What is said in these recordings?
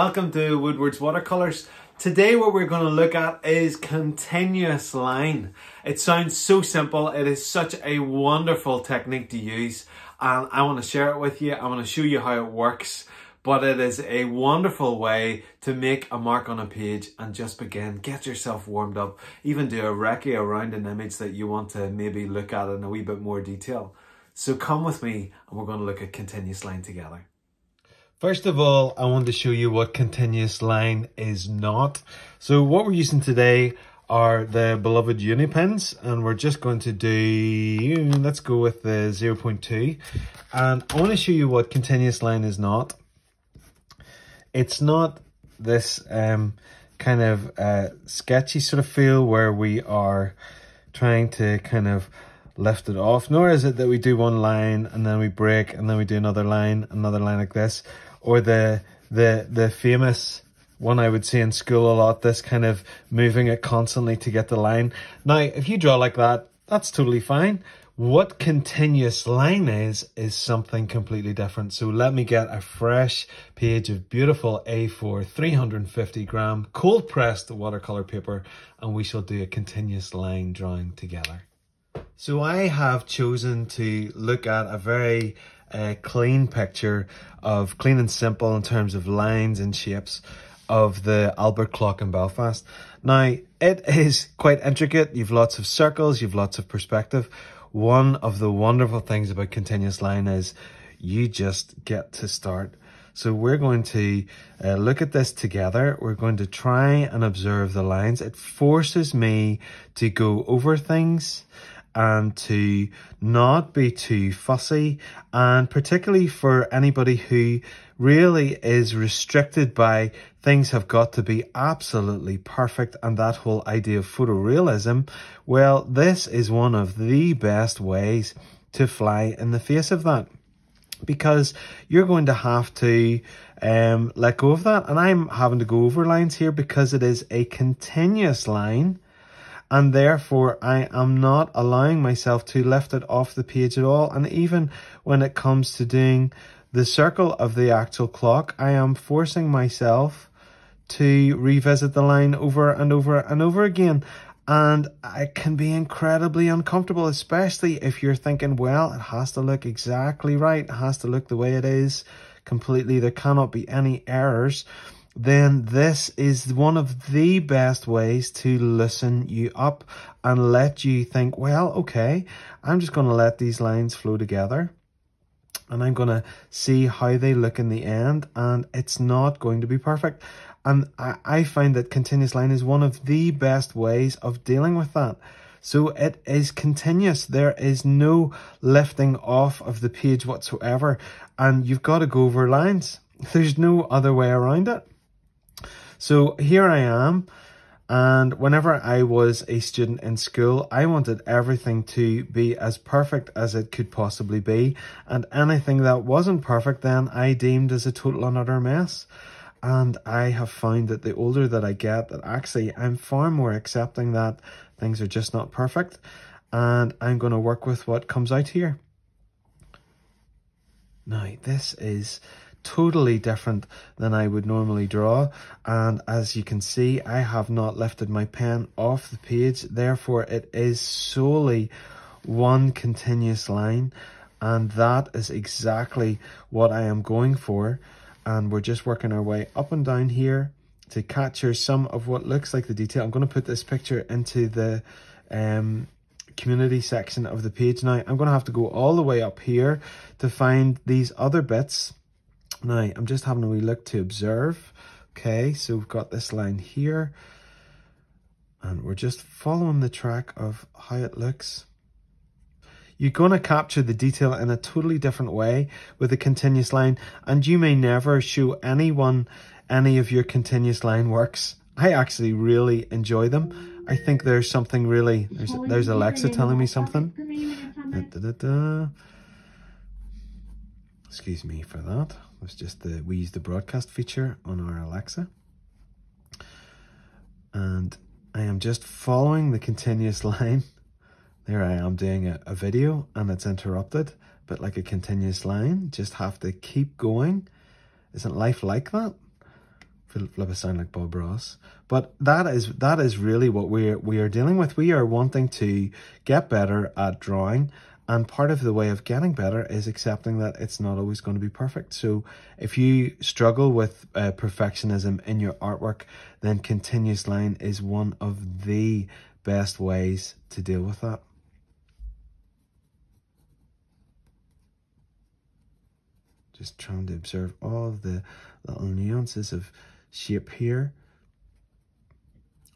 welcome to Woodward's Watercolours. Today what we're going to look at is continuous line. It sounds so simple, it is such a wonderful technique to use, and I want to share it with you. I want to show you how it works, but it is a wonderful way to make a mark on a page and just begin, get yourself warmed up, even do a recce around an image that you want to maybe look at in a wee bit more detail. So come with me and we're going to look at continuous line together. First of all, I want to show you what continuous line is not. So what we're using today are the beloved Unipins, and we're just going to do, let's go with the 0.2. And I want to show you what continuous line is not. It's not this kind of sketchy sort of feel where we are trying to kind of lift it off, nor is it that we do one line and then we break and then we do another line like this, or the famous one I would see in school a lot, this kind of moving it constantly to get the line. Now, if you draw like that, that's totally fine. What continuous line is something completely different. So let me get a fresh page of beautiful A4 350 gram cold pressed watercolor paper, and we shall do a continuous line drawing together. So I have chosen to look at a very clean picture of, clean and simple in terms of lines and shapes, of the Albert clock in Belfast. Now, it is quite intricate. You've lots of circles, you've lots of perspective. One of the wonderful things about continuous line is you just get to start. So we're going to look at this together. We're going to try and observe the lines. It forces me to go over things and to not be too fussy, and particularly for anybody who really is restricted by things have got to be absolutely perfect and that whole idea of photorealism. Well, this is one of the best ways to fly in the face of that, because you're going to have to let go of that. And I'm having to go over lines here because it is a continuous line, and therefore I am not allowing myself to lift it off the page at all. And even when it comes to doing the circle of the actual clock, I am forcing myself to revisit the line over and over and over again. And it can be incredibly uncomfortable, especially if you're thinking, well, it has to look exactly right. It has to look the way it is completely. There cannot be any errors. Then this is one of the best ways to loosen you up and let you think, well, okay, I'm just going to let these lines flow together and I'm going to see how they look in the end, and it's not going to be perfect. And I find that continuous line is one of the best ways of dealing with that. So it is continuous. There is no lifting off of the page whatsoever, and you've got to go over lines. There's no other way around it. So here I am, and whenever I was a student in school, I wanted everything to be as perfect as it could possibly be, and anything that wasn't perfect then I deemed as a total and utter mess. And I have found that the older that I get, that actually I'm far more accepting that things are just not perfect, and I'm going to work with what comes out here. Now, this is totally different than I would normally draw, and as you can see, I have not lifted my pen off the page. Therefore, it is solely one continuous line, and that is exactly what I am going for. And we're just working our way up and down here to capture some of what looks like the detail. I'm going to put this picture into the community section of the page now. I'm going to have to go all the way up here to find these other bits. Now, I'm just having a wee look to observe. Okay, so we've got this line here, and we're just following the track of how it looks. You're going to capture the detail in a totally different way with a continuous line, and you may never show anyone any of your continuous line works. I actually really enjoy them. I think there's something really... There's Alexa telling me something. Excuse me for that. It's just we use the broadcast feature on our Alexa. And I am just following the continuous line. There I am doing a video and it's interrupted, but like a continuous line, just have to keep going. Isn't life like that? Flip a sound like Bob Ross. But that is really what we are dealing with. We are wanting to get better at drawing, and part of the way of getting better is accepting that it's not always going to be perfect. So if you struggle with perfectionism in your artwork, then continuous line is one of the best ways to deal with that. Just trying to observe all of the little nuances of shape here.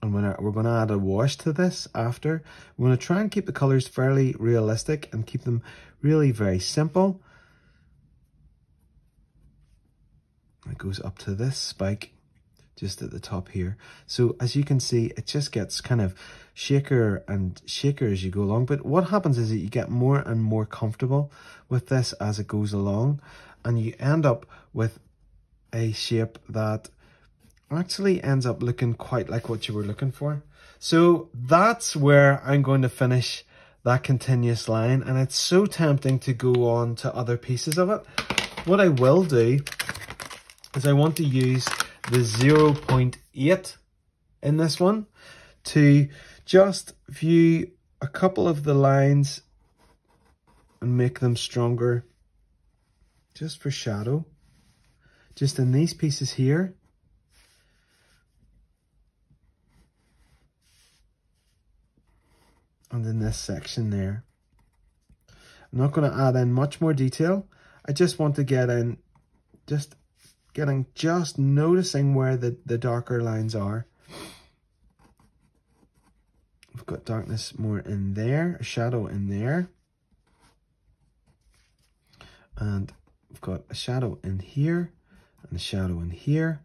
And we're going to add a wash to this after. We're going to try and keep the colours fairly realistic and keep them really very simple. It goes up to this spike just at the top here. So as you can see, it just gets kind of shaker and shaker as you go along. But what happens is that you get more and more comfortable with this as it goes along, and you end up with a shape that actually ends up looking quite like what you were looking for. So that's where I'm going to finish that continuous line, and it's so tempting to go on to other pieces of it. What I will do is I want to use the 0.8 in this one to just view a couple of the lines and make them stronger, just for shadow, just in these pieces here. And in this section there. I'm not going to add in much more detail. I just want to get in, just noticing where the darker lines are. We've got darkness more in there, a shadow in there. And we've got a shadow in here, and a shadow in here,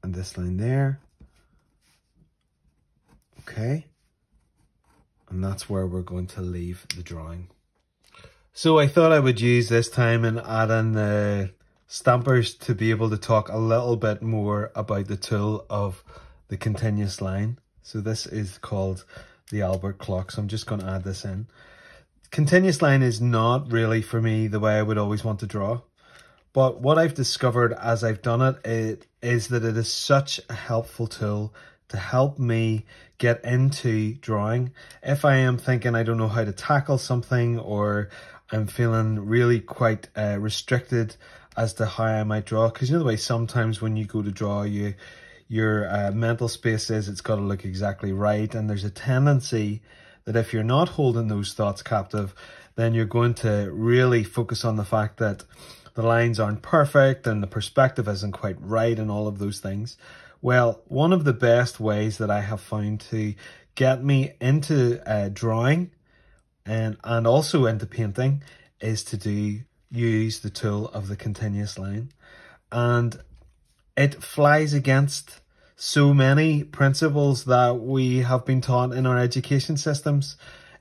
and this line there. Okay. And that's where we're going to leave the drawing. So I thought I would use this time and add in the stampers to be able to talk a little bit more about the tool of the continuous line. So this is called the Albert clock. So I'm just going to add this in. Continuous line is not really for me the way I would always want to draw. But what I've discovered as I've done it is that it is such a helpful tool to help me get into drawing. If I am thinking I don't know how to tackle something, or I'm feeling really quite restricted as to how I might draw, because you know the way sometimes when you go to draw, your mental space is it's got to look exactly right, and there's a tendency that if you're not holding those thoughts captive, then you're going to really focus on the fact that the lines aren't perfect and the perspective isn't quite right and all of those things. Well, one of the best ways that I have found to get me into drawing and also into painting is to use the tool of the continuous line. And it flies against so many principles that we have been taught in our education systems.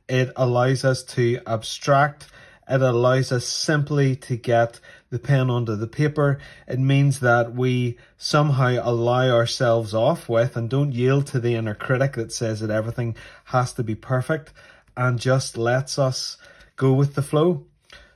It allows us to abstract. It allows us simply to get the pen onto the paper. It means that we somehow allow ourselves off with and don't yield to the inner critic that says that everything has to be perfect, and just lets us go with the flow.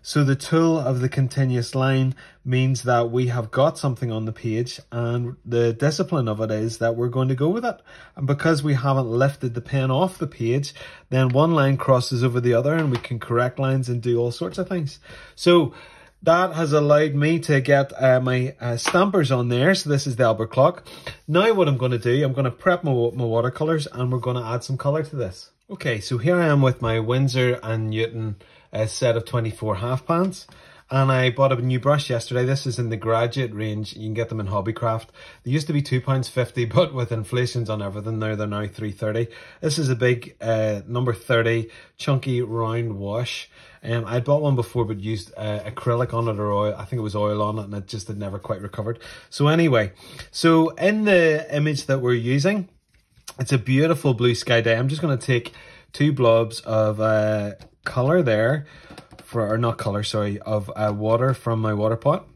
So the tool of the continuous line means that we have got something on the page, and the discipline of it is that we're going to go with it. And because we haven't lifted the pen off the page, then one line crosses over the other and we can correct lines and do all sorts of things. So that has allowed me to get my stampers on there. So this is the Albert clock. Now what I'm going to do, I'm going to prep my watercolours, and we're going to add some colour to this. Okay, so here I am with my Winsor and Newtown set of 24 half pans, and I bought a new brush yesterday. This is in the Graduatee range. You can get them in Hobbycraft. They used to be £2.50, but with inflations on everything now, they're now £3.30. This is a big number 30 chunky round wash. I bought one before but used acrylic on it, or oil. I think it was oil on it, and it just had never quite recovered. So anyway, so in the image that we're using, it's a beautiful blue sky day. I'm just going to take 2 blobs of colour there, of water from my water pot,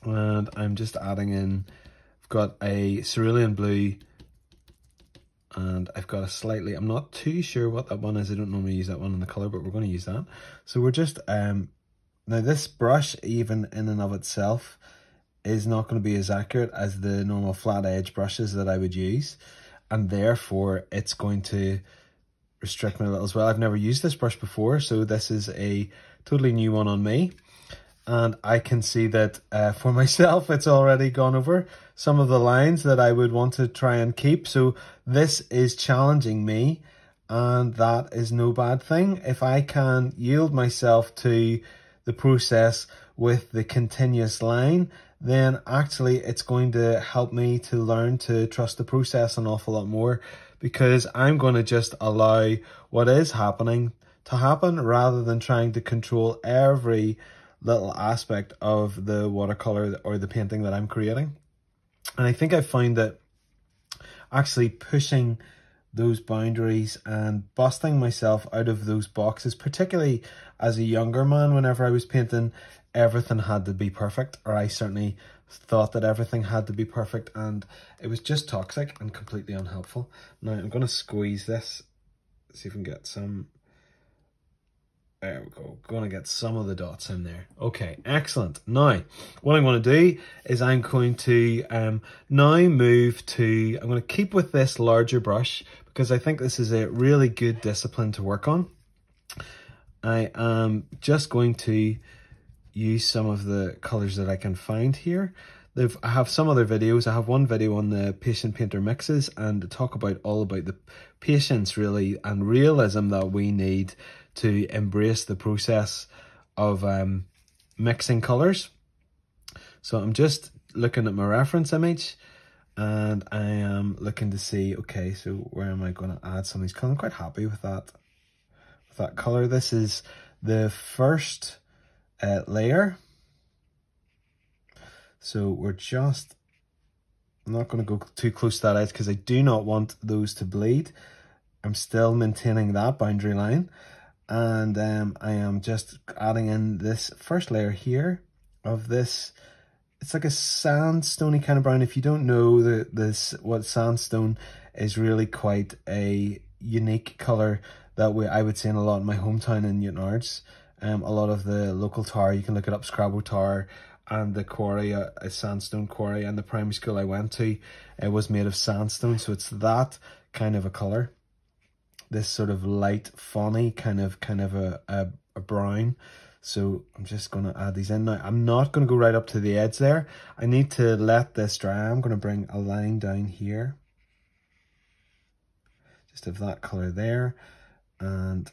and I'm just adding in, I've got a cerulean blue, and I've got a slightly, I'm not too sure what that one is, I don't normally use that one in the colour, but we're going to use that. So we're just, now this brush, even in and of itself, is not going to be as accurate as the normal flat edge brushes that I would use, and therefore it's going to restrict me a little as well. I've never used this brush before, so this is a totally new one on me, and I can see that for myself it's already gone over some of the lines that I would want to try and keep. So this is challenging me, and that is no bad thing. If I can yield myself to the process with the continuous line, then actually it's going to help me to learn to trust the process an awful lot more, because I'm going to just allow what is happening to happen rather than trying to control every little aspect of the watercolor or the painting that I'm creating. And I think I find that actually pushing those boundaries and busting myself out of those boxes, particularly as a younger man, whenever I was painting, everything had to be perfect, or I certainly thought that everything had to be perfect, and it was just toxic and completely unhelpful. Now I'm going to squeeze this, see if we can get some. There we go, going to get some of the dots in there. Okay, excellent. Now, what I'm going to do is I'm going to now move to, I'm going to keep with this larger brush because I think this is a really good discipline to work on. I am just going to use some of the colours that I can find here. I have some other videos. I have one video on the patient painter mixes and talk about all about the patience really and realism that we need to embrace the process of mixing colours. So I'm just looking at my reference image and I am looking to see, okay, so where am I going to add some of these colours? I'm quite happy with that colour. This is the first layer. So we're just, I'm not going to go too close to that edge because I do not want those to bleed. I'm still maintaining that boundary line. And I am just adding in this first layer here of this. It's like a sandstone-y kind of brown. If you don't know what sandstone is, really quite a unique colour that I would see in a lot in my hometown in Newtown. A lot of the local tower, you can look it up, Scrabo Tower, and the quarry, a sandstone quarry, and the primary school I went to, it was made of sandstone. So it's that kind of a colour. This sort of light fawny kind of a brown. So I'm just going to add these in now. I'm not going to go right up to the edge there. I need to let this dry. I'm going to bring a line down here, just of that colour there, and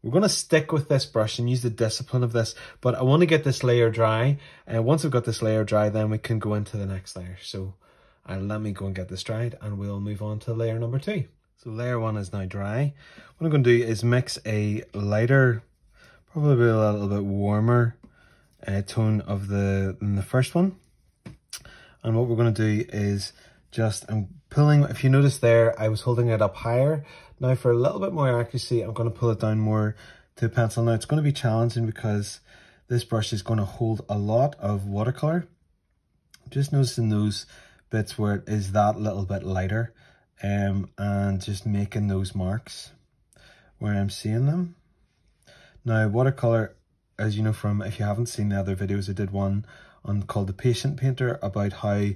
we're going to stick with this brush and use the discipline of this, but I want to get this layer dry, and once I've got this layer dry, then we can go into the next layer. So let me go and get this dried and we'll move on to layer number 2. So layer 1 is now dry. What I'm going to do is mix a lighter, probably a little bit warmer tone of than the first one. And what we're going to do is just, I'm pulling, if you notice there, I was holding it up higher. Now for a little bit more accuracy, I'm going to pull it down more to the pencil. Now it's going to be challenging because this brush is going to hold a lot of watercolour. Just noticing those bits where it is that little bit lighter, and just making those marks where I'm seeing them. Now watercolour, as you know from, if you haven't seen the other videos, I did one on called The Patient Painter about how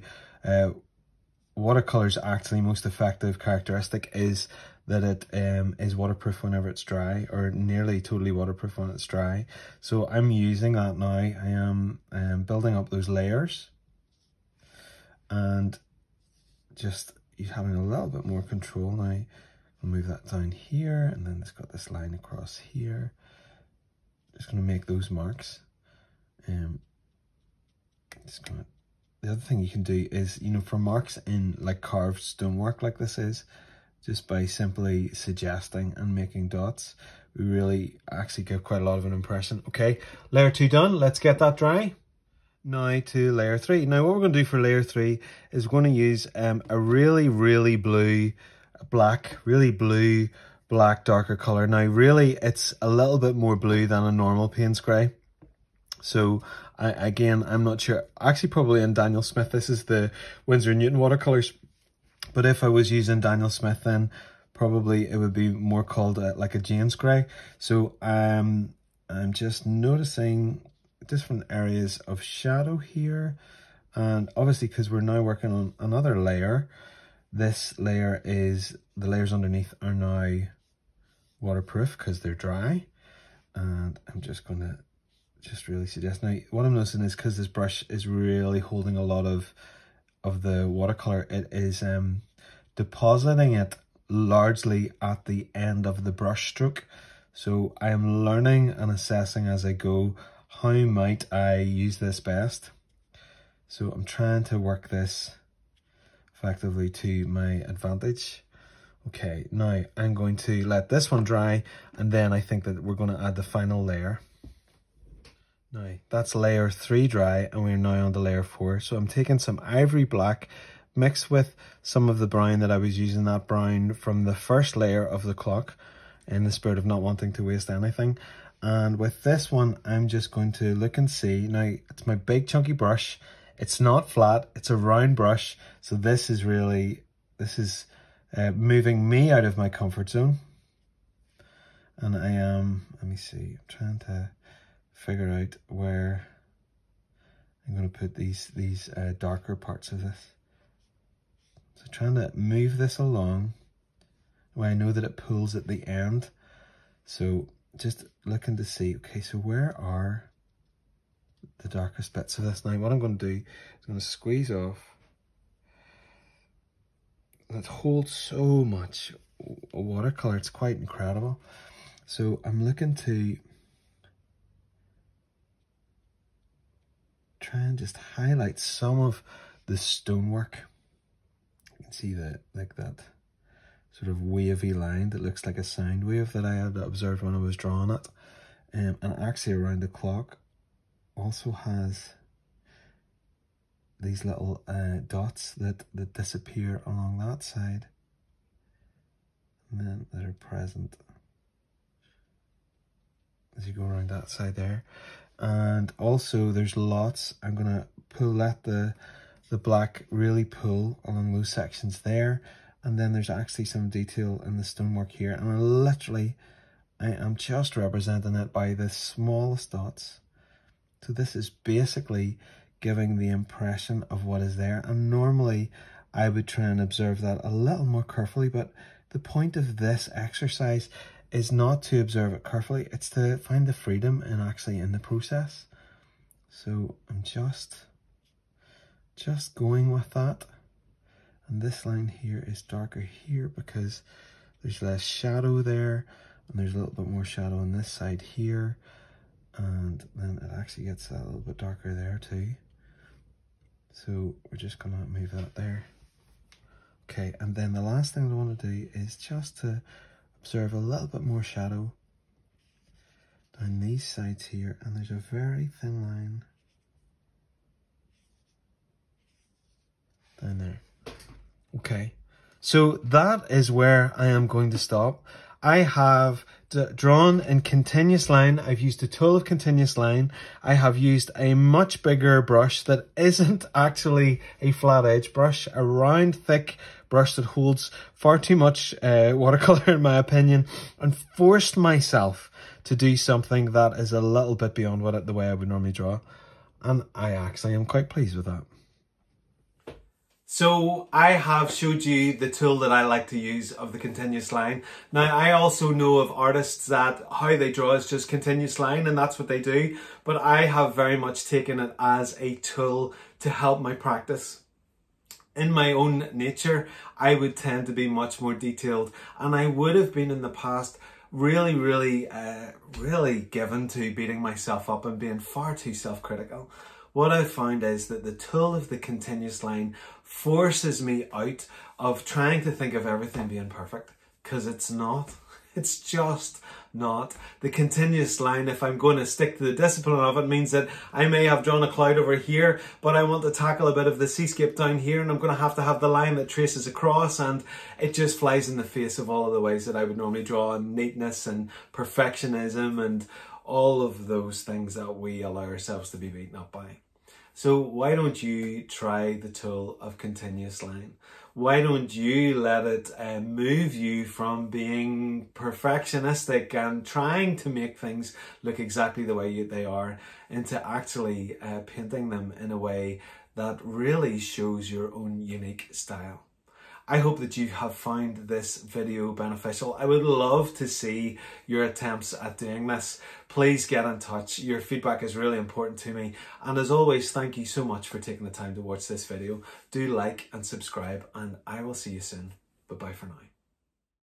watercolour's actually most effective characteristic is that it is waterproof whenever it's dry, or nearly totally waterproof when it's dry. So I'm using that now. I am building up those layers and just having a little bit more control now. I'll move that down here, and then it's got this line across here. Just going to make those marks. The other thing you can do is, you know, for marks in like carved stonework like this is, just by simply suggesting and making dots, we really actually give quite a lot of an impression. Okay, layer 2 done. Let's get that dry. Now to layer 3. Now what we're going to do for layer 3 is we're going to use a really blue black darker colour. Now really it's a little bit more blue than a normal Payne's grey. So I'm not sure, actually probably in Daniel Smith, this is the Winsor Newtown watercolours, but if I was using Daniel Smith then probably it would be more called like a James grey. So I'm just noticing different areas of shadow here, And obviously, because we're now working on another layer, this layer is, the layers underneath are now waterproof because they're dry. And I'm just going to really suggest, now what I'm noticing is because this brush is really holding a lot of the watercolor, it is depositing it largely at the end of the brush stroke. So I am learning and assessing as I go, how might I use this best? So I'm trying to work this effectively to my advantage. Okay, now I'm going to let this one dry, and then I think that we're going to add the final layer. Now that's layer 3 dry, and we're now on to layer 4. So I'm taking some ivory black mixed with some of the brown that I was using, that brown from the first layer of the clock, in the spirit of not wanting to waste anything. And with this one, I'm just going to look and see. Now, it's my big chunky brush. It's not flat, it's a round brush. So this is moving me out of my comfort zone. And I am, let me see, I'm trying to figure out where I'm going to put these darker parts of this. So trying to move this along where I know that it pulls at the end. So just looking to see, okay, so where are the darkest bits of this? Now what I'm going to do is I'm going to squeeze off. That holds so much watercolor, it's quite incredible. So I'm looking to try and just highlight some of the stonework. You can see that, like that sort of wavy line that looks like a sound wave that I had observed when I was drawing it. And actually around the clock also has these little dots that disappear along that side, and then that are present as you go around that side there. And also there's lots, I'm gonna let the black really pull along those sections there. And then there's actually some detail in the stonework here, and I am just representing it by the smallest dots. So this is basically giving the impression of what is there. And normally I would try and observe that a little more carefully, but the point of this exercise is not to observe it carefully, it's to find the freedom in the process. So I'm just going with that. And this line here is darker here because there's less shadow there, and there's a little bit more shadow on this side here, and then it actually gets a little bit darker there too. So we're just gonna move that there. Okay, and then the last thing I want to do is just to observe a little bit more shadow down these sides here, and there's a very thin line down there. Okay, so that is where I am going to stop. I have drawn in continuous line. I've used a tool of continuous line. I have used a much bigger brush that isn't actually a flat edge brush, a round, thick brush that holds far too much watercolor in my opinion, and forced myself to do something that is a little bit beyond the way I would normally draw. And I actually am quite pleased with that. So I have showed you the tool that I like to use of the continuous line. Now I also know of artists that how they draw is just continuous line, and that's what they do. But I have very much taken it as a tool to help my practice. In my own nature, I would tend to be much more detailed, and I would have been in the past really given to beating myself up and being far too self-critical. What I've found is that the tool of the continuous line forces me out of trying to think of everything being perfect, because it's not. It's just not. The continuous line, if I'm going to stick to the discipline of it, means that I may have drawn a cloud over here, but I want to tackle a bit of the seascape down here, and I'm going to have the line that traces across, and it just flies in the face of all of the ways that I would normally draw, and neatness and perfectionism and all of those things that we allow ourselves to be beaten up by. So why don't you try the tool of continuous line? Why don't you let it move you from being perfectionistic and trying to make things look exactly the way they are into actually painting them in a way that really shows your own unique style. I hope that you have found this video beneficial. I would love to see your attempts at doing this. Please get in touch. Your feedback is really important to me. And as always, thank you so much for taking the time to watch this video. Do like and subscribe, and I will see you soon. Bye-bye for now.